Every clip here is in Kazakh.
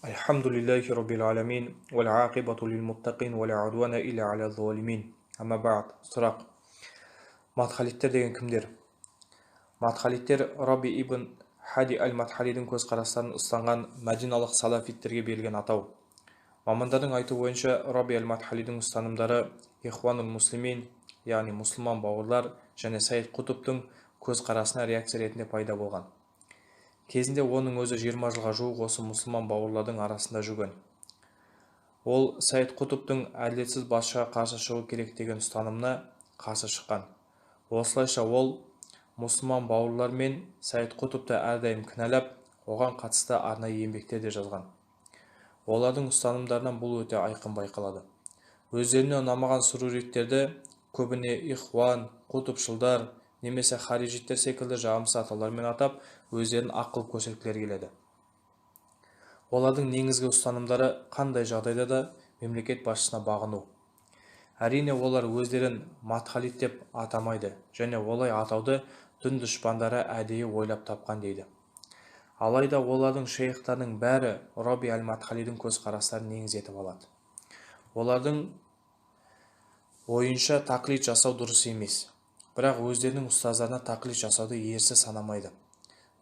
Альхамдулиллахи Раббил Аламин, вал ақибату лил муттақин, вал удвана илля аля залимин. Амма ба'д. Сұрақ. Мадхалиттер деген кімдер? Мадхалиттер Раби ибн Хади аль-Мадхалидің көзқарастарын ұстанған мәдиналық салафиттерге берілген атау. Мамандардың айтуы бойынша Раби аль-Мадхалидің ұстанымдары Ихванул Муслимин, яғни мұсылман бауырлар және Сайд Құтбтың көзқарасына реакция ретінде пайда болған. Кезінде оның өзі 20 жылға жуық осы мұсылман бауырлардың арасында жүрген. Ол Сайд Құтбтың әділетсіз басшыға қарсы шығу керек деген ұстанымына қарсы шыққан. Осылайша ол мұсылман бауырлар мен Сайд Құтбты әрдайым кінәлап, оған қатысты арнайы еңбектер де жазған. Олардың ұстанымдарынан бұл өте айқын байқалады. Өздеріне ұнамаған сүруриттерді көбіне ихван, құтбшылдар немесе харижиттер секілді жағымсыз атаулармен атап, өздерін ақыл көрсеткілері келеді. Олардың негізгі ұстанымдары қандай жағдайда да мемлекет басшысына бағыну. Әрине олар өздерін мадхалит деп атамайды және олай атауды дін дұшпандары әдейі ойлап тапқан дейді. Алайда олардың шейхтарының бәрі Раби аль-Мадхалидің көзқарастарын негіз етіп алады. Олардың ойынша тақлид жасау дұрыс емес, бірақ өздерінің ұстаздарына тақлид жасауды ерсі санамайды.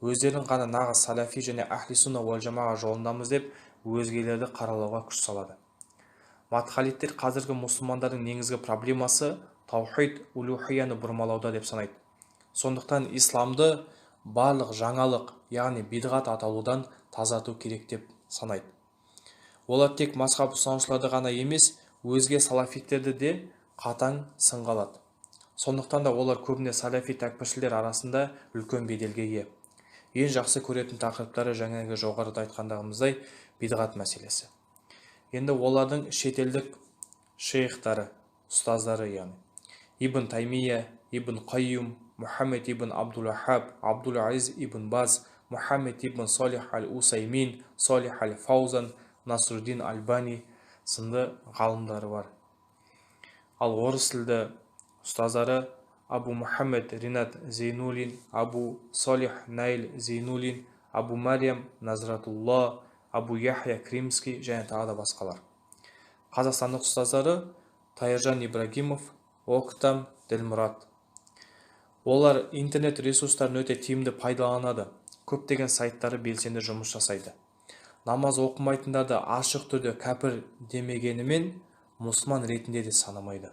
Өздерін ғана нағыз салафи және ахли-сунна уал жамаға жолындамыз деп өзгелерді қаралауға күш салады. Мадхалиттер қазіргі мұсылмандардың негізгі проблемасы таухид улухияны бұрмалауда деп санайды. Сондықтан исламды барлық жаңалық, яғни бидғат атаулыдан тазарту керек деп санайды. Олар тек мазхаб ұстанушыларды ғана емес, өзге салафиттерді де қатаң сынға алады. Сондықтан да олар көбіне салафи тәкпіршілер арасында үлкен беделге ие. Ең жақсы көретін тақырыптары жаңағы жоғарыда айтқандағымыздай бидғат мәселесі. Енді олардың шетелдік шейхтары, ұстаздары яғни Ибн Таймия, Ибн Қайюм, Мухаммед ибн Абдул-Ваххаб, Абдул-Азиз ибн Баз, Мухаммед ибн Салих аль-Усаймин, Салих аль-Фаузан, Насруддин аль-Бани сынды ғалымдары бар. Ал орыс тілді ұстаздары Абу Мухаммед Ринат Зейнулин, Абу Салих Найл Зейнулин, Абу Мариям Назратулла, Абу Яхья Кримский және тағы да басқалар. Қазақстандық ұстаздары Тайыржан Ибрагимов, Октам Ділмұрат. Олар интернет ресурстарын өте тиімді пайдаланады. Көптеген сайттары белсенді жұмыс жасайды. Намаз оқымайтындарды ашық түрде кәпір демегенімен мұсылман ретінде де санамайды.